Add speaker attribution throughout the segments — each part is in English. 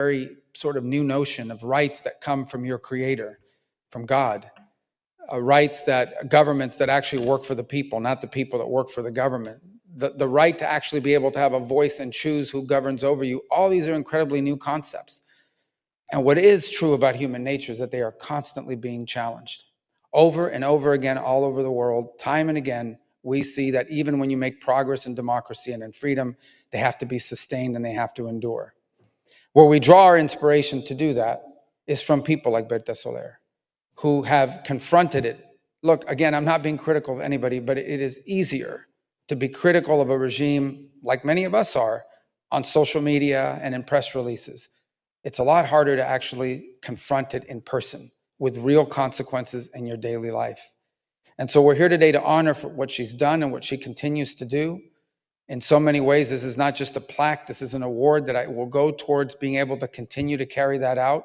Speaker 1: very sort of new notion of rights that come from your creator, from God. Rights that governments that actually work for the people, not the people that work for the government. The right to actually be able to have a voice and choose who governs over you. All these are incredibly new concepts. And what is true about human nature is that they are constantly being challenged. Over and over again, all over the world, time and again, we see that even when you make progress in democracy and in freedom, they have to be sustained and they have to endure. Where we draw our inspiration to do that is from people like Berta Soler, who have confronted it. Look, again, I'm not being critical of anybody, but it is easier to be critical of a regime, like many of us are, on social media and in press releases. It's a lot harder to actually confront it in person with real consequences in your daily life. And so we're here today to honor for what she's done and what she continues to do. In so many ways, this is not just a plaque, this is an award that will go towards being able to continue to carry that out.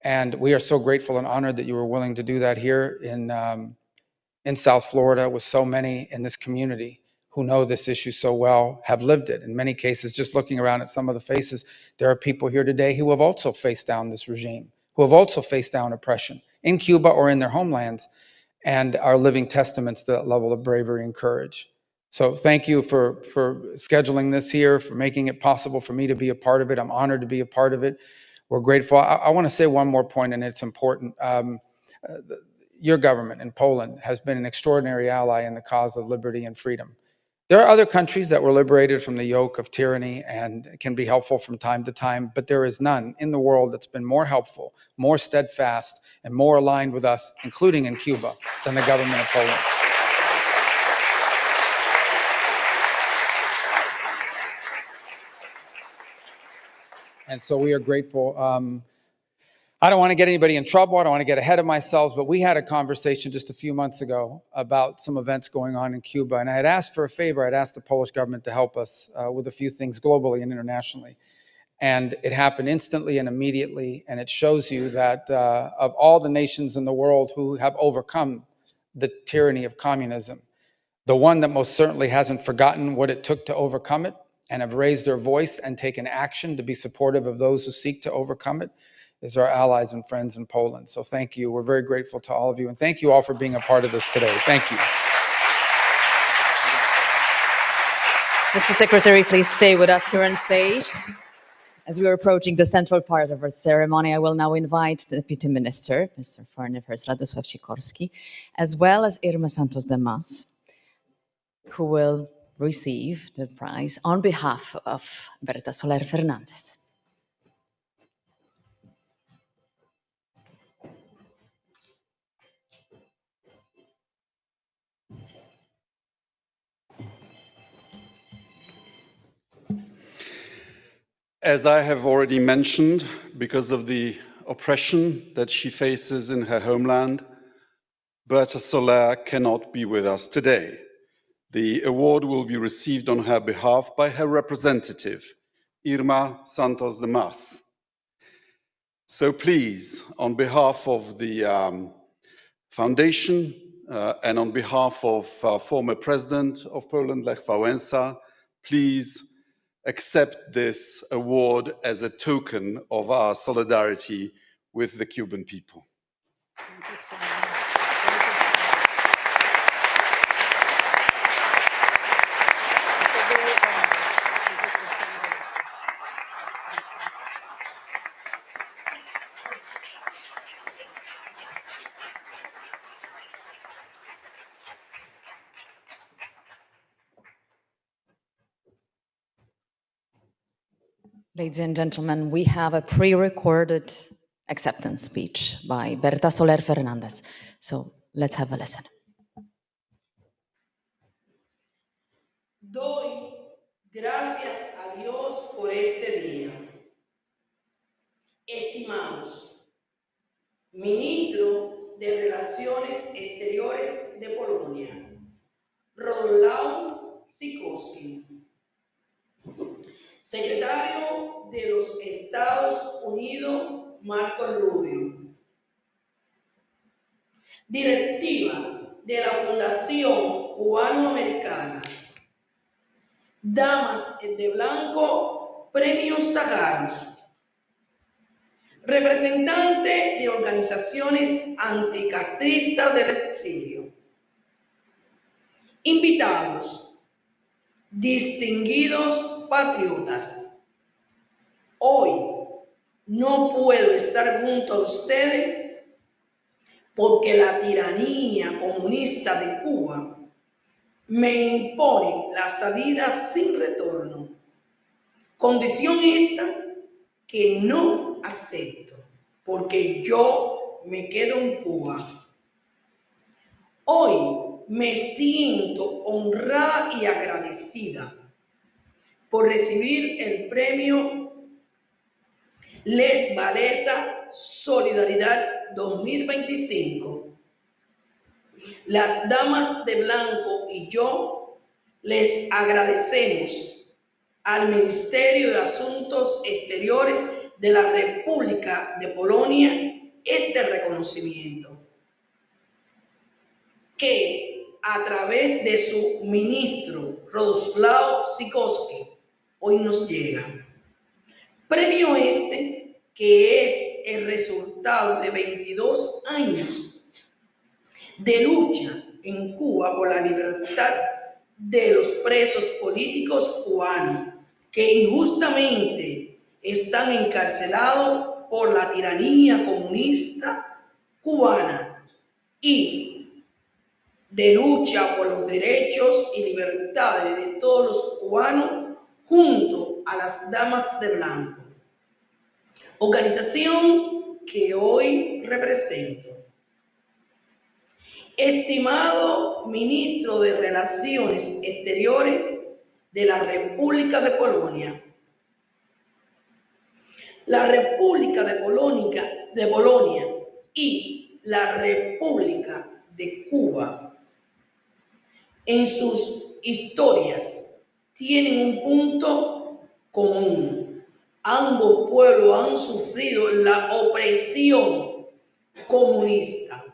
Speaker 1: And we are so grateful and honored that you were willing to do that here in South Florida with so many in this community who know this issue so well, have lived it. In many cases, just looking around at some of the faces, there are people here today who have also faced down this regime, who have also faced down oppression in Cuba or in their homelands, and are living testaments to that level of bravery and courage. So thank you for scheduling this here, for making it possible for me to be a part of it. I'm honored to be a part of it. We're grateful. I want to say one more point, and it's important. Your government in Poland has been an extraordinary ally in the cause of liberty and freedom. There are other countries that were liberated from the yoke of tyranny and can be helpful from time to time, but there is none in the world that's been more helpful, more steadfast, and more aligned with us, including in Cuba, than the government of Poland. And so we are grateful. I don't want to get anybody in trouble. I don't want to get ahead of myself, but we had a conversation just a few months ago about some events going on in Cuba. And I had asked for a favor. I'd asked the Polish government to help us with a few things globally and internationally. And it happened instantly and immediately. And it shows you that of all the nations in the world who have overcome the tyranny of communism, the one that most certainly hasn't forgotten what it took to overcome it and have raised their voice and taken action to be supportive of those who seek to overcome it is our allies and friends in Poland. So thank you. We're very grateful to all of you. And thank you all for being a part of this today. Thank you.
Speaker 2: Mr. Secretary, please stay with us here on stage. As we are approaching the central part of our ceremony, I will now invite the Deputy Minister, Mr. Foreign Affairs Radosław Sikorski, as well as Irma Santos de Mas, who will receive the prize on behalf of Berta Soler Fernandez.
Speaker 3: As I have already mentioned, because of the oppression that she faces in her homeland, Berta Soler cannot be with us today. The award will be received on her behalf by her representative, Irma Santos de Mas. So please, on behalf of the foundation and on behalf of former President of Poland, Lech Wałęsa, please accept this award as a token of our solidarity with the Cuban people. Thank you so much.
Speaker 2: Ladies and gentlemen, we have a pre-recorded acceptance speech by Berta Soler Fernandez. So let's have a listen.
Speaker 4: Doy gracias a Dios por este día. Estimados, Ministro de Relaciones Exteriores de Polonia, Rubio, Secretario de los Estados Unidos, Marco Rubio. Directiva de la Fundación Cubano-Americana. Damas de Blanco, Premios Sagrados. representantes de organizaciones anticastristas del exilio, invitados, distinguidos patriotas. Hoy no puedo estar junto a ustedes porque la tiranía comunista de Cuba me impone la salida sin retorno. Condición esta que no acepto, porque yo me quedo en Cuba. Hoy me siento honrada y agradecida por recibir el premio Lech Wałęsa Solidaridad 2025. Las damas de blanco y yo les agradecemos al Ministerio de Asuntos Exteriores de la República de Polonia este reconocimiento, que a través de su ministro Radosław Sikorski hoy nos llega. Premio este que es el resultado de 22 años de lucha en Cuba por la libertad de los presos políticos cubanos que injustamente están encarcelados por la tiranía comunista cubana y de lucha por los derechos y libertades de todos los cubanos junto a las damas de blanco, organización que hoy represento. Estimado ministro de Relaciones Exteriores de la República de Polonia, la República de Polonia y la República de Cuba en sus historias tienen un punto común. Ambos pueblos han sufrido la opresión comunista.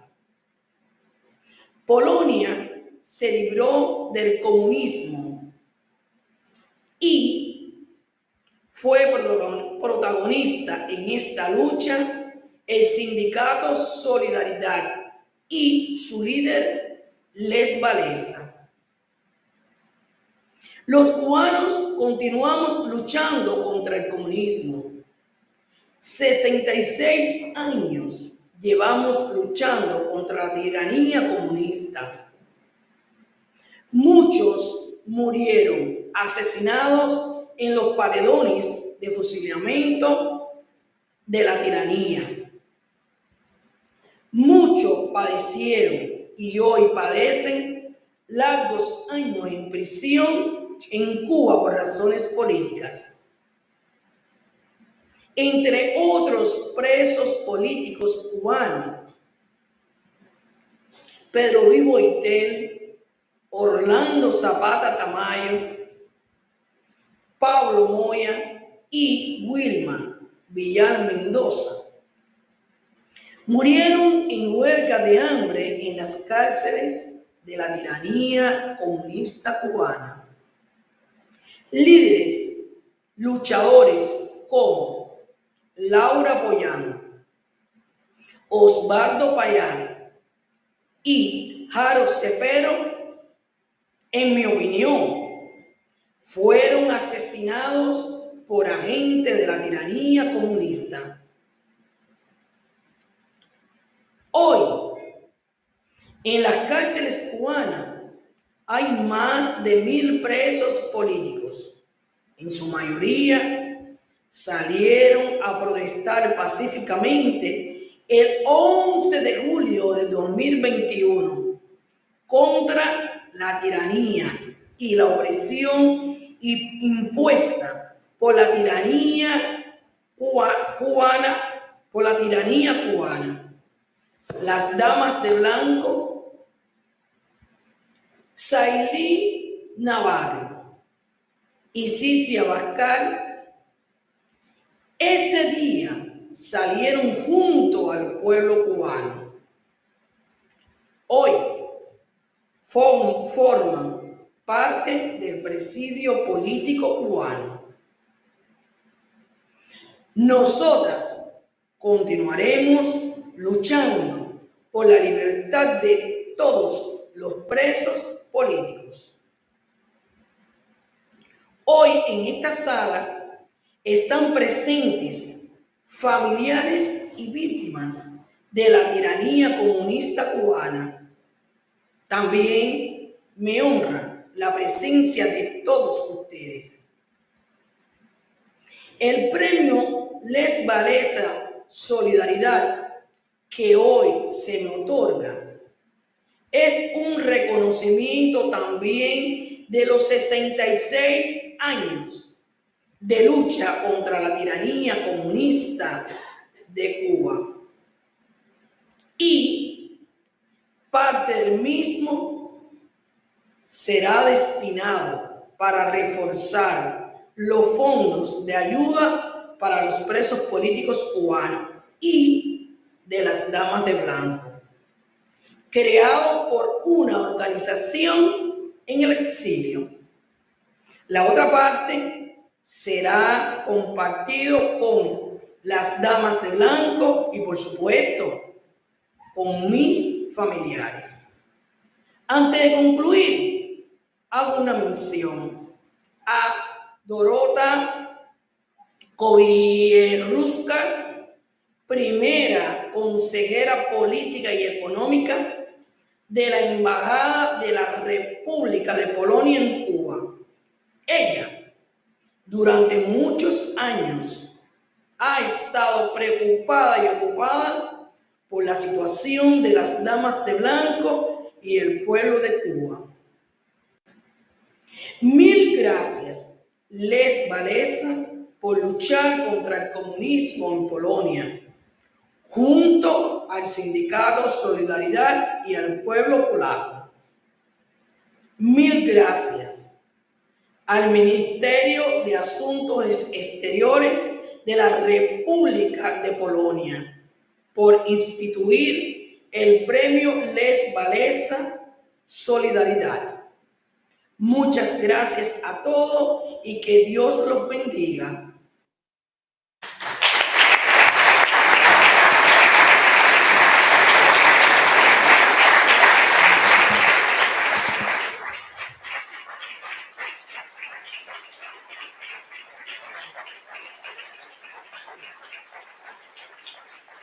Speaker 4: Polonia se libró del comunismo y fue protagonista en esta lucha el sindicato Solidaridad y su líder Lech Wałęsa. Los cubanos continuamos luchando contra el comunismo. 66 años llevamos luchando contra la tiranía comunista. Muchos murieron asesinados en los paredones de fusilamiento de la tiranía. Muchos padecieron y hoy padecen largos años en prisión en Cuba por razones políticas. Entre otros presos políticos cubanos, Pedro Luis Boitel, Orlando Zapata Tamayo, Pablo Moya y Wilma Villar Mendoza, murieron en huelga de hambre en las cárceles de la tiranía comunista cubana. Líderes, luchadores como Laura Pollán, Osvaldo Payán y Jaro Cepero, en mi opinión, fueron asesinados por agentes de la tiranía comunista. Hoy, en las cárceles cubanas hay más de 1,000 presos políticos. En su mayoría salieron a protestar pacíficamente el 11 de julio de 2021 contra la tiranía y la opresión impuesta por la tiranía cubana. Las damas de blanco, Sailí Navarro y Cici Abascal, ese día salieron junto al pueblo cubano. Hoy forman parte del presidio político cubano. Nosotras Continuaremos luchando por la libertad de todos los presos políticos. Hoy en esta sala están presentes familiares y víctimas de la tiranía comunista cubana. También me honra la presencia de todos ustedes. El premio Lech Wałęsa Solidaridad que hoy se me otorga es un reconocimiento también de los 66 años de lucha contra la tiranía comunista de Cuba. Y parte del mismo será destinado para reforzar los fondos de ayuda para los presos políticos cubanos y de las damas de blanco, creado por una organización en el exilio. La otra parte será compartido con las damas de blanco y, por supuesto, con mis familiares. Antes de concluir, hago una mención a Dorota Kowierowska, primera consejera política y económica de la Embajada de la República de Polonia en Cuba. Ella, durante muchos años, ha estado preocupada y ocupada por la situación de las damas de blanco y el pueblo de Cuba. Mil gracias, Lech Wałęsa, por luchar contra el comunismo en Polonia, junto al sindicato Solidaridad y al pueblo polaco. Mil gracias al Ministerio de Asuntos Exteriores de la República de Polonia por instituir el premio Lech Wałęsa Solidaridad. Muchas gracias a todos y que Dios los bendiga.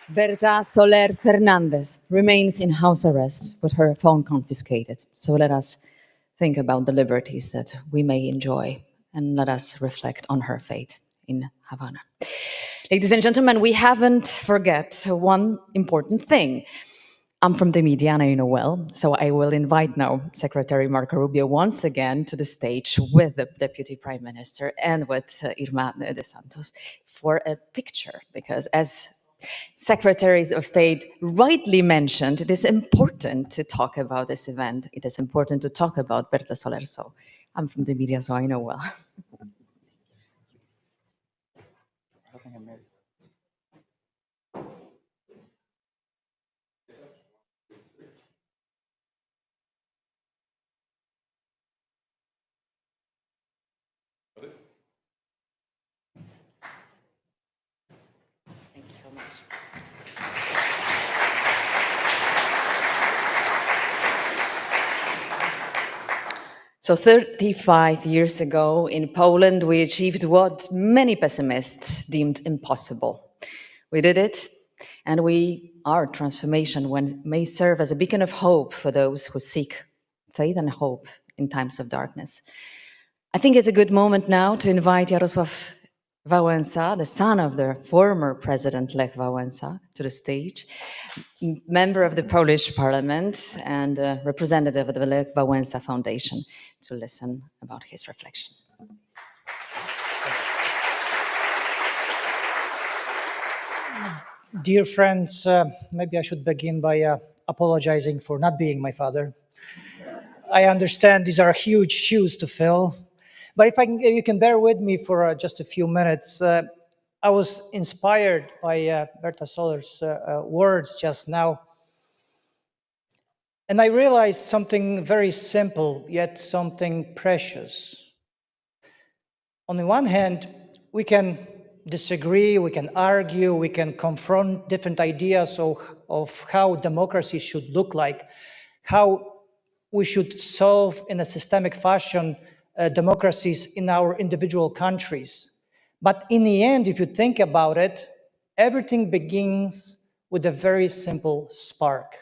Speaker 2: Berta Soler Fernandez remains in house arrest with her phone confiscated. So let us think about the liberties that we may enjoy and let us reflect on her fate in Havana. Ladies and gentlemen, we haven't forget one important thing. I'm from the media and I know well, so I will invite now Secretary Marco Rubio once again to the stage with the Deputy Prime Minister and with Irma de Santos for a picture, because as Secretaries of State rightly mentioned, it is important to talk about this event. It is important to talk about Berta Soler. So I'm from the media, so I know well. Thank you so much. So 35 years ago in Poland, we achieved what many pessimists deemed impossible. We did it, and our transformation may serve as a beacon of hope for those who seek faith and hope in times of darkness. I think it's a good moment now to invite Jarosław Wałęsa, the son of the former president Lech Wałęsa, to the stage, member of the Polish parliament and representative of the Lech Wałęsa Foundation, to listen about his reflection.
Speaker 5: Dear friends, maybe I should begin by apologizing for not being my father. I understand these are huge shoes to fill. But if you can bear with me for just a few minutes, I was inspired by Berta Soler's words just now. And I realized something very simple, yet something precious. On the one hand, we can disagree, we can argue, we can confront different ideas of how democracy should look like, how we should solve in a systemic fashion democracies in our individual countries. But in the end, if you think about it, everything begins with a very simple spark.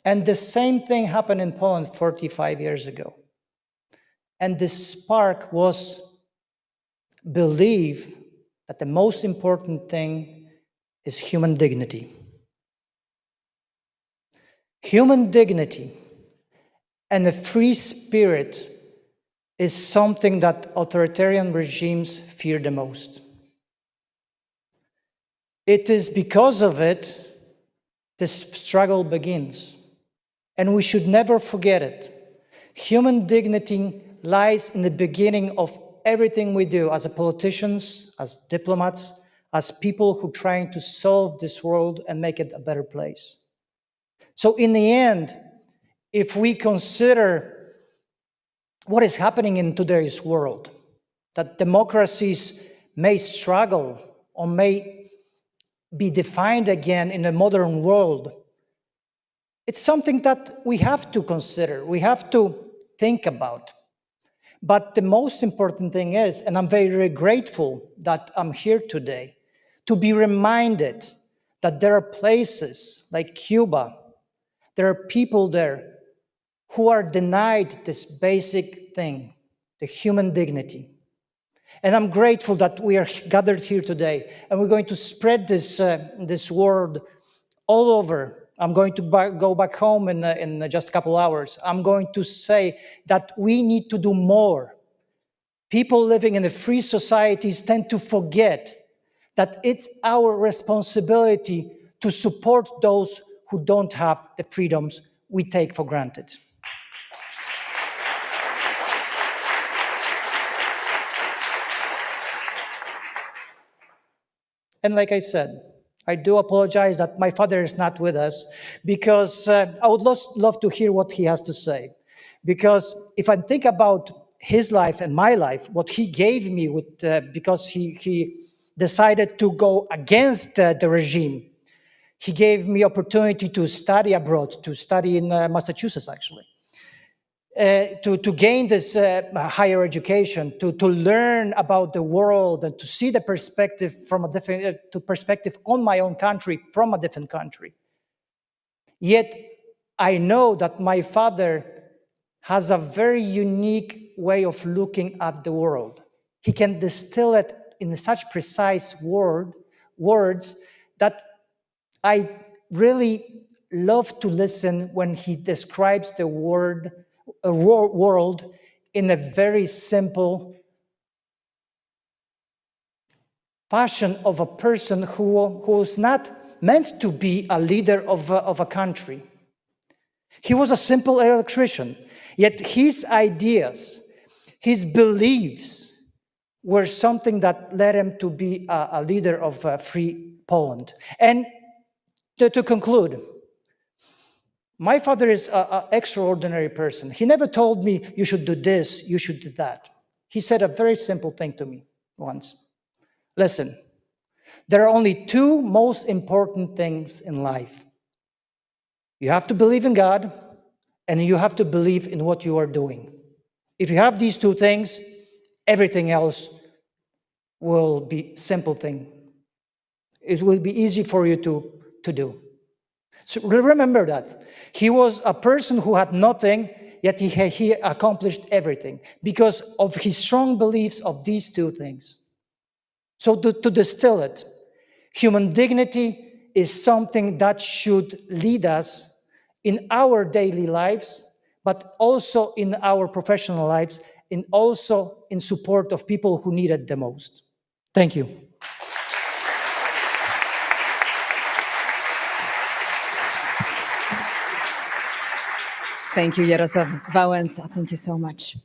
Speaker 5: And the same thing happened in Poland 45 years ago. And this spark was belief that the most important thing is human dignity. Human dignity and a free spirit is something that authoritarian regimes fear the most. It is because of it this struggle begins. And we should never forget it. Human dignity lies in the beginning of everything we do as politicians, as diplomats, as people who are trying to solve this world and make it a better place. So in the end, if we consider what is happening in today's world, that democracies may struggle or may be defined again in a modern world, it's something that we have to consider, we have to think about. But the most important thing is, and I'm very grateful that I'm here today, to be reminded that there are places like Cuba, there are people there who are denied this basic thing, the human dignity. And I'm grateful that we are gathered here today, and we're going to spread this word all over. I'm going to go back home in just a couple hours. I'm going to say that we need to do more. People living in the free societies tend to forget that it's our responsibility to support those who don't have the freedoms we take for granted. And like I said, I do apologize that my father is not with us, because I would love to hear what he has to say. Because if I think about his life and my life, what he gave me because he decided to go against the regime, he gave me opportunity to study abroad, to study in Massachusetts, actually. To gain this higher education, to learn about the world, and to see the perspective from a different perspective on my own country from a different country. Yet I know that my father has a very unique way of looking at the world. He can distill it in such precise words that I really love to listen when he describes the world in a very simple fashion of a person who was not meant to be a leader of a country. He was a simple electrician, yet his ideas, his beliefs were something that led him to be a leader of free Poland. And to conclude, my father is an extraordinary person. He never told me, you should do this, you should do that. He said a very simple thing to me once. Listen, there are only two most important things in life. You have to believe in God, and you have to believe in what you are doing. If you have these two things, everything else will be simple thing. It will be easy for you to do. So remember that. He was a person who had nothing, yet he accomplished everything because of his strong beliefs of these two things. So to distill it, human dignity is something that should lead us in our daily lives, but also in our professional lives, and also in support of people who need it the most. Thank you.
Speaker 2: Thank you, Jarosław Wałęsa. Thank you so much.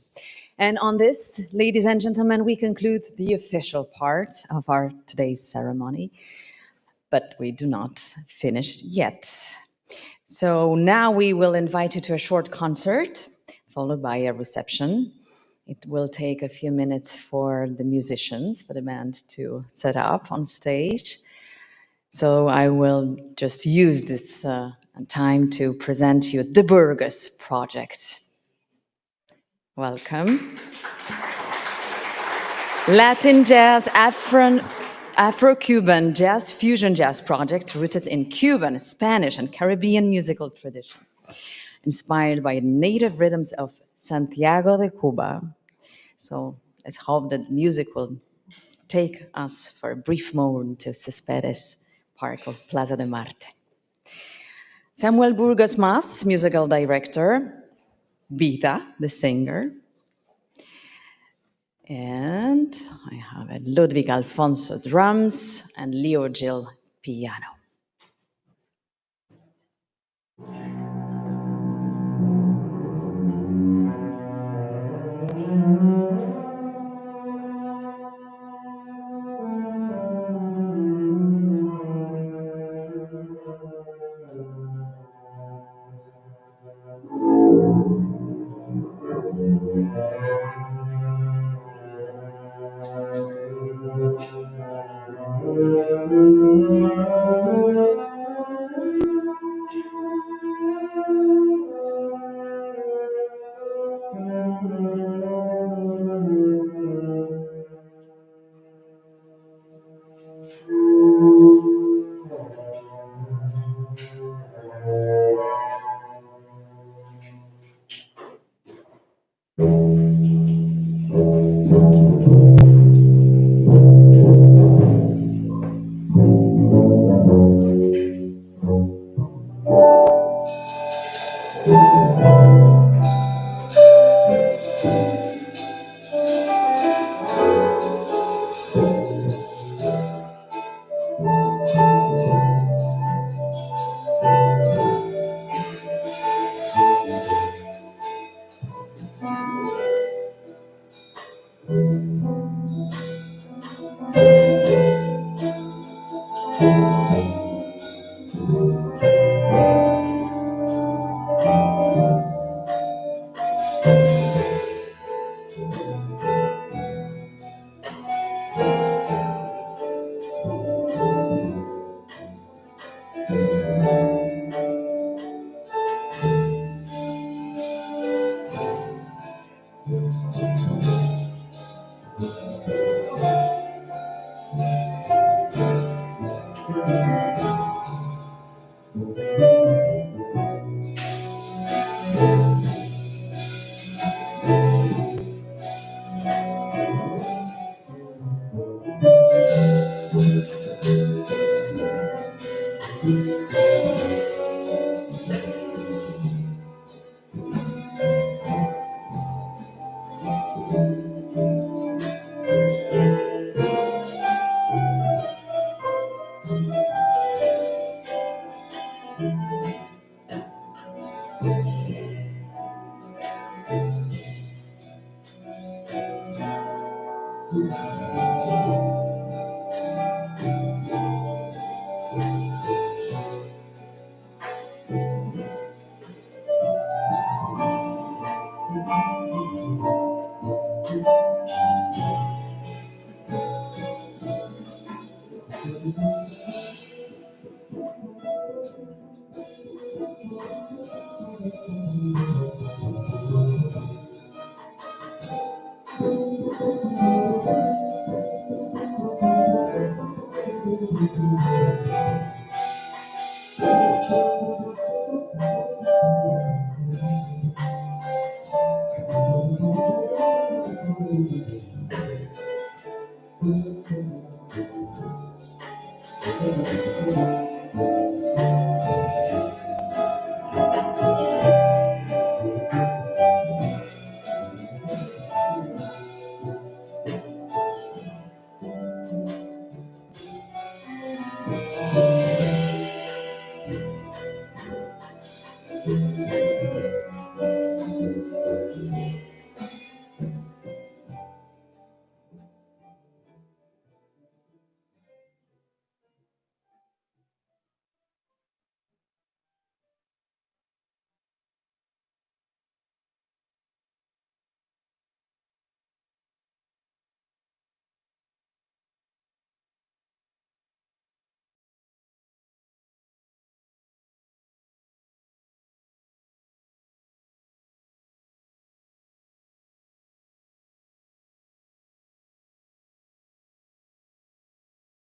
Speaker 2: And on this, ladies and gentlemen, we conclude the official part of our today's ceremony, but we do not finish yet. So now we will invite you to a short concert, followed by a reception. It will take a few minutes for the musicians, for the band to set up on stage. So I will just use this time to present you the Burgos project. Welcome. Latin jazz, Afro-Cuban jazz, fusion jazz project rooted in Cuban, Spanish, and Caribbean musical tradition, inspired by native rhythms of Santiago de Cuba. So let's hope that music will take us for a brief moment to Céspedes Park or Plaza de Marte. Samuel Burgos Mas, musical director, Vida, the singer, and I have Ludwig Alfonso drums and Leo Gil piano.